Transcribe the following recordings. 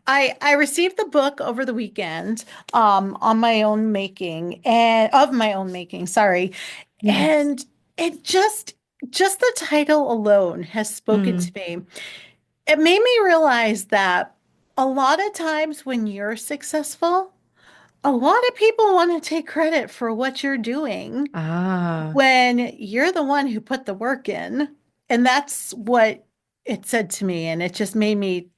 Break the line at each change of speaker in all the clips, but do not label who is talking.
I received the book over the weekend, on my own making and of my own making, sorry.
Yes.
And it just the title alone has spoken to
Mm.
me. It made me realize that a lot of times when you're successful, a lot of people want to take credit for what you're doing
Ah.
when you're the one who put the work in. And that's what it said to me. And it just made me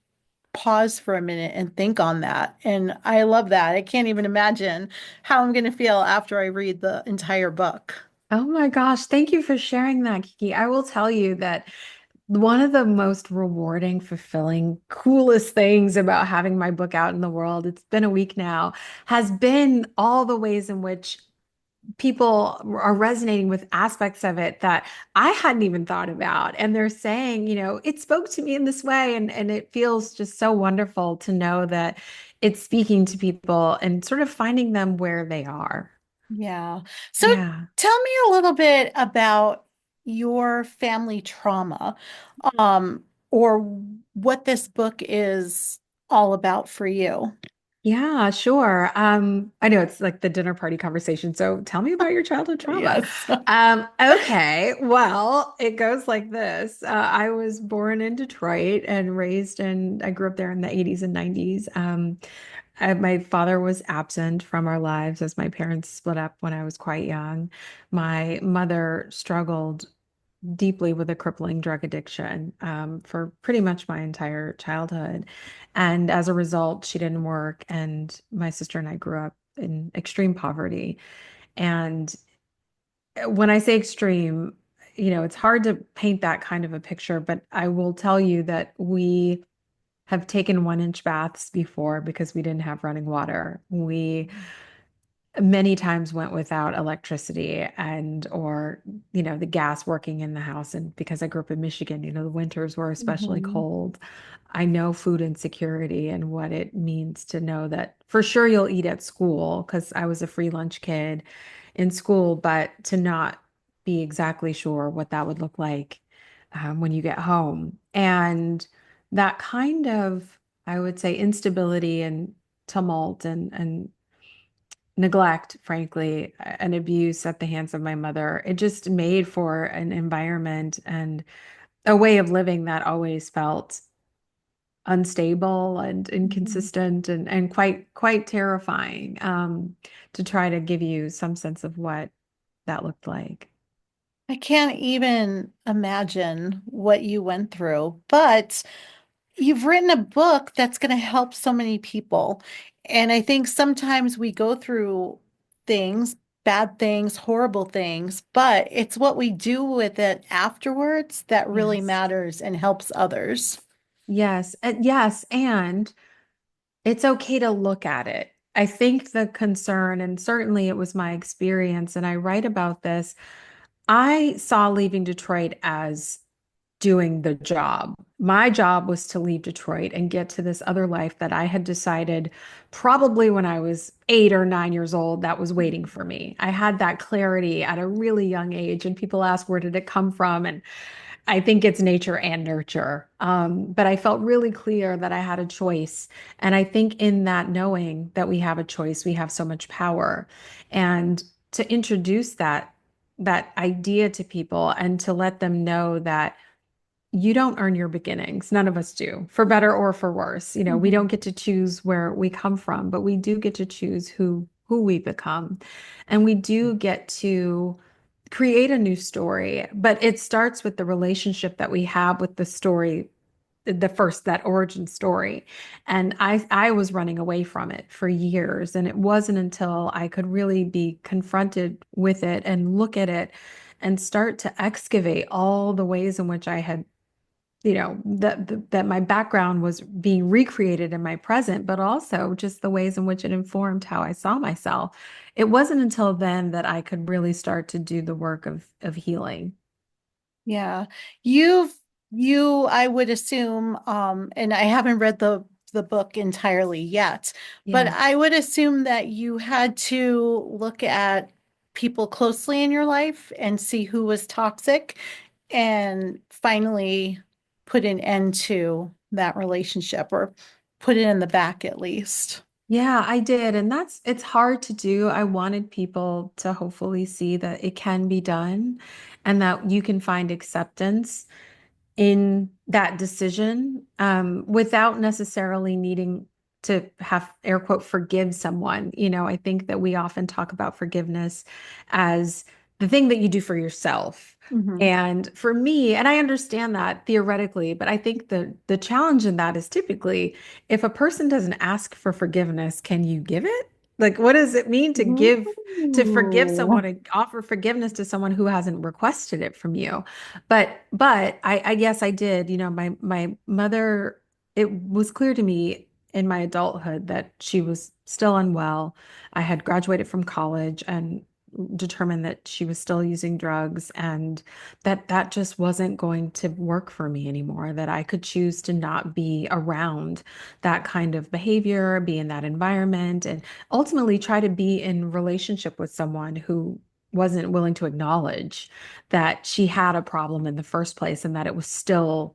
pause for a minute and think on that. And I love that. I can't even imagine how I'm going to feel after I read the entire book.
Oh my gosh. Thank you for sharing that, Kiki. I will tell you that one of the most rewarding, fulfilling, coolest things about having my book out in the world, it's been a week now, has been all the ways in which people are resonating with aspects of it that I hadn't even thought about. And they're saying, it spoke to me in this way. And it feels just so wonderful to know that it's speaking to people and sort of finding them where they are.
Yeah. So
Yeah.
tell me a little bit about your family trauma, or what this book is all about for you.
Yeah, sure. I know it's like the dinner party conversation. So tell me about your childhood trauma.
Yes.
Okay. Well, it goes like this. I was born in Detroit and I grew up there in the 80s and 90s. My father was absent from our lives as my parents split up when I was quite young. My mother struggled deeply with a crippling drug addiction for pretty much my entire childhood. And as a result, she didn't work. And my sister and I grew up in extreme poverty. And when I say extreme, it's hard to paint that kind of a picture, but I will tell you that we have taken 1 inch baths before because we didn't have running water. We many times went without electricity and or the gas working in the house, and because I grew up in Michigan, the winters were especially
Mhm.
cold. I know food insecurity and what it means to know that for sure you'll eat at school because I was a free lunch kid in school, but to not be exactly sure what that would look like when you get home. And that kind of, I would say, instability and tumult and neglect, frankly, and abuse at the hands of my mother. It just made for an environment and a way of living that always felt unstable and
Mhm.
inconsistent and quite terrifying, to try to give you some sense of what that looked like.
I can't even imagine what you went through, but you've written a book that's going to help so many people. And I think sometimes we go through things, bad things, horrible things, but it's what we do with it afterwards that really
Yes.
matters and helps others.
Yes. Yes. And it's okay to look at it. I think the concern, and certainly it was my experience, and I write about this. I saw leaving Detroit as doing the job. My job was to leave Detroit and get to this other life that I had decided probably when I was 8 or 9 years old that was waiting for me. I had that clarity at a really young age, and people ask, where did it come from? And I think it's nature and nurture. But I felt really clear that I had a choice. And I think in that knowing that we have a choice, we have so much power. And to introduce that idea to people and to let them know that you don't earn your beginnings. None of us do, for better or for worse. We don't
Mhm.
get to choose where we come from, but we do get to choose who we become. And we do get to create a new story, but it starts with the relationship that we have with the story, that origin story. And I was running away from it for years, and it wasn't until I could really be confronted with it and look at it and start to excavate all the ways in which I had, that my background was being recreated in my present, but also just the ways in which it informed how I saw myself. It wasn't until then that I could really start to do the work of healing.
Yeah. You've I would assume, and I haven't read the book entirely yet, but
Yeah.
I would assume that you had to look at people closely in your life and see who was toxic and finally put an end to that relationship or put it in the back at least.
Yeah, I did. And it's hard to do. I wanted people to hopefully see that it can be done and that you can find acceptance in that decision without necessarily needing to have air quote forgive someone. I think that we often talk about forgiveness as the thing that you do for yourself.
Hmm.
And for me, and I understand that theoretically, but I think the challenge in that is typically if a person doesn't ask for forgiveness, can you give it? Like, what does it mean to forgive someone,
Ooh.
to offer forgiveness to someone who hasn't requested it from you? But I yes, I did. My mother, it was clear to me in my adulthood that she was still unwell. I had graduated from college and determined that she was still using drugs and that just wasn't going to work for me anymore, that I could choose to not be around that kind of behavior, be in that environment, and ultimately try to be in relationship with someone who wasn't willing to acknowledge that she had a problem in the first place and that it was still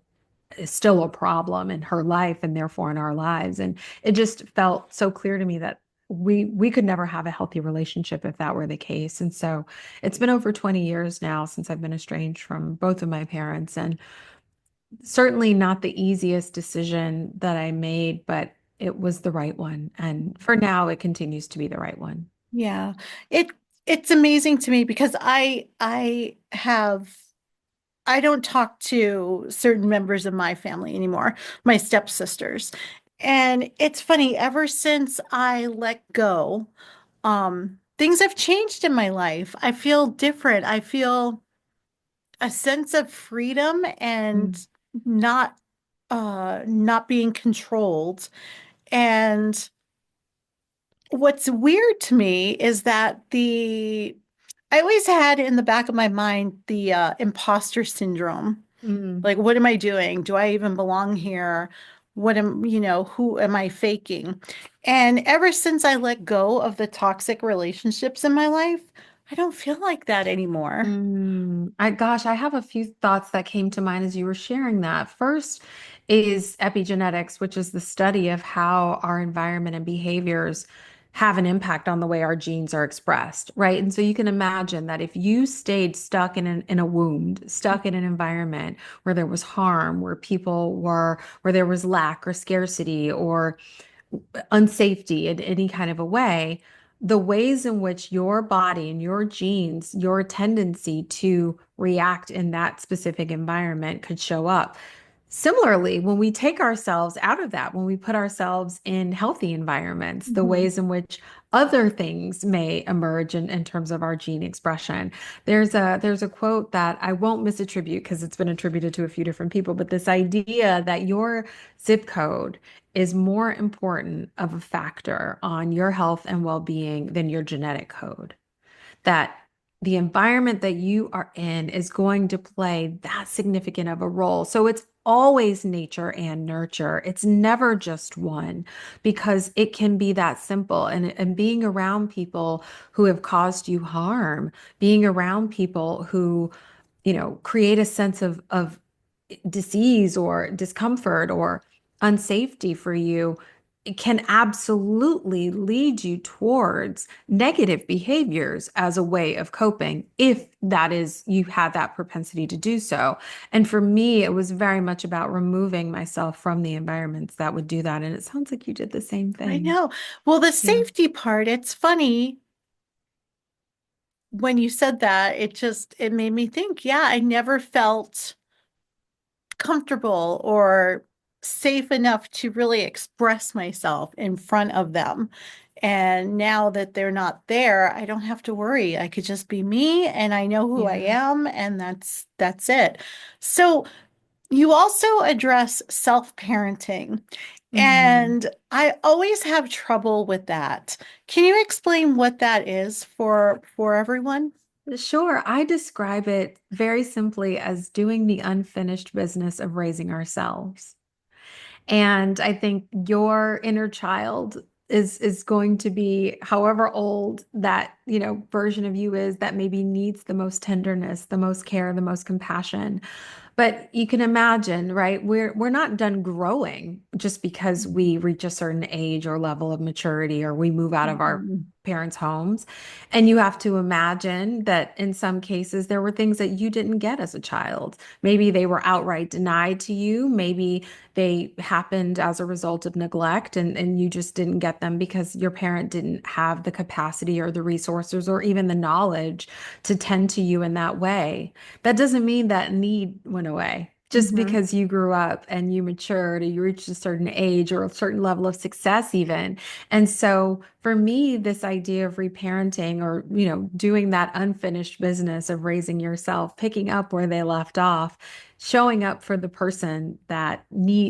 a problem in her life and therefore in our lives. And it just felt so clear to me that we could never have a healthy relationship if that were the case. And so it's been over 20 years now since I've been estranged from both of my parents, and certainly not the easiest decision that I made, but it was the right one. And for now, it continues to be the right one.
Yeah. It it's amazing to me because I don't talk to certain members of my family anymore, my stepsisters. And it's funny, ever since I let go, things have changed in my life. I feel different. I feel a sense of freedom and
Mm,
not not being controlled. And what's weird to me is that the I always had in the back of my mind the imposter syndrome.
mm,
Like, what am I doing? Do I even belong here? Who am I faking? And ever since I let go of the toxic relationships in my life, I don't feel like that anymore.
I have a few thoughts that came to mind as you were sharing that. First is epigenetics, which is the study of how our environment and behaviors have an impact on the way our genes are expressed, right? And so you can imagine that if you stayed stuck in a wound, stuck in an environment where there was harm, where there was lack or scarcity or unsafety in any kind of a way, the ways in which your body and your genes, your tendency to react in that specific environment could show up. Similarly, when we take ourselves out of that, when we put ourselves in healthy environments, the
Mhm.
ways in which other things may emerge in terms of our gene expression. There's a quote that I won't misattribute because it's been attributed to a few different people, but this idea that your zip code is more important of a factor on your health and well-being than your genetic code, that the environment that you are in is going to play that significant of a role. So it's always nature and nurture. It's never just one because it can be that simple. And being around people who have caused you harm, being around people who, create a sense of disease or discomfort or unsafety for you, it can absolutely lead you towards negative behaviors as a way of coping if that is you have that propensity to do so. And for me, it was very much about removing myself from the environments that would do that. And it sounds like you did the same
I
thing.
know. Well, the
Yeah.
safety part, it's funny when you said that, it made me think, yeah, I never felt comfortable or safe enough to really express myself in front of them. And now that they're not there, I don't have to worry. I could just be me and I know who I
Yeah.
am and that's it. So you also address self-parenting,
Mhm.
and I always have trouble with that. Can you explain what that is for everyone?
Sure. I describe it very simply as doing the unfinished business of raising ourselves. And I think your inner child is going to be however old that, version of you is that maybe needs the most tenderness, the most care, the most compassion. But you can imagine, right? We're not done growing just because we reach a certain age or level of maturity or we move out of our
Mhm.
parents' homes. And you have to imagine that in some cases there were things that you didn't get as a child. Maybe they were outright denied to you. Maybe they happened as a result of neglect and you just didn't get them because your parent didn't have the capacity or the resources or even the knowledge to tend to you in that way. That doesn't mean that need went away. Just
Mhm.
because you grew up and you matured or you reached a certain age or a certain level of success, even. And so for me, this idea of reparenting or, doing that unfinished business of raising yourself, picking up where they left off, showing up for the person that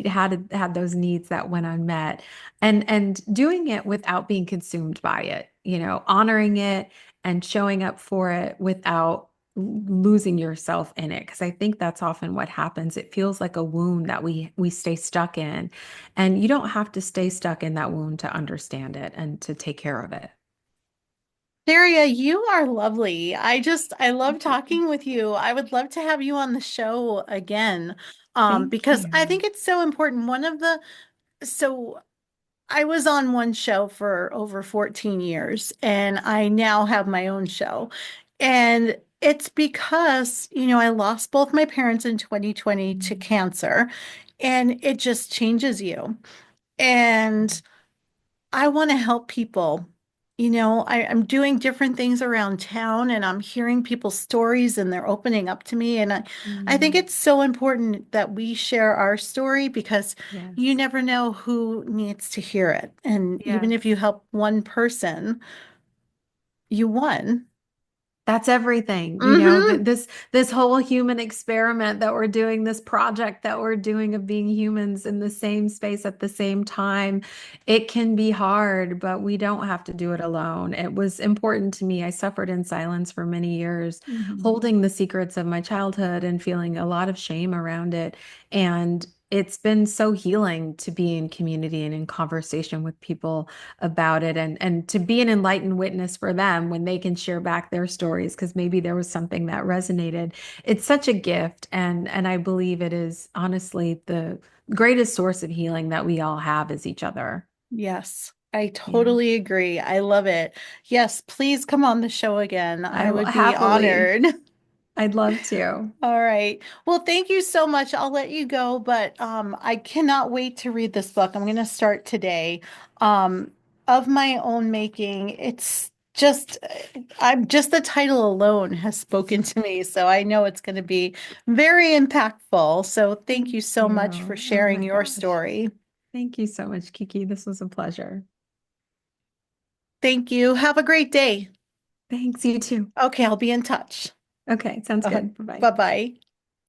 had those needs that went unmet and doing it without being consumed by it, honoring it and showing up for it without losing yourself in it because I think that's often what happens. It feels like a wound that we stay stuck in, and you don't have to stay stuck in that wound to understand it and to take care of it.
Daria, you are lovely. I love talking with you. I would love to have you on the show again,
Thank
because I
you.
think it's so important. So I was on one show for over 14 years, and I now have my own show. And it's because, I lost both my parents in 2020 to cancer, and it just changes you. And I want to help people. I'm doing different things around town and I'm hearing people's stories and they're opening up to me. And I think
Mm,
it's so important that we share our story because you
yes.
never know who needs to hear it. And even if you
Yes.
help one person, you won.
That's everything,
Mm-hmm.
this whole human experiment that we're doing, this project that we're doing of being humans in the same space at the same time. It can be hard, but we don't have to do it alone. It was important to me. I suffered in silence for many years,
Hmm.
holding the secrets of my childhood and feeling a lot of shame around it. And it's been so healing to be in community and in conversation with people about it and to be an enlightened witness for them when they can share back their stories because maybe there was something that resonated. It's such a gift and I believe it is honestly the greatest source of healing that we all have is each other.
Yes, I
Yeah.
totally agree. I love it. Yes, please come on the show again.
I
I
will
would be
happily.
honored.
I'd love to.
All right. Well, thank you so much. I'll let you go, but I cannot wait to read this book. I'm going to start today. Um, of my own making. It's just, I'm just the title alone has spoken to me, so I know it's going to be very impactful. So thank
Thank
you so much for
you. Oh
sharing
my
your
gosh.
story.
Thank you so much, Kiki. This was a pleasure.
Thank you. Have a great day.
Thanks, you too.
Okay, I'll be in touch.
Okay, sounds good. Bye-bye.
Bye-bye.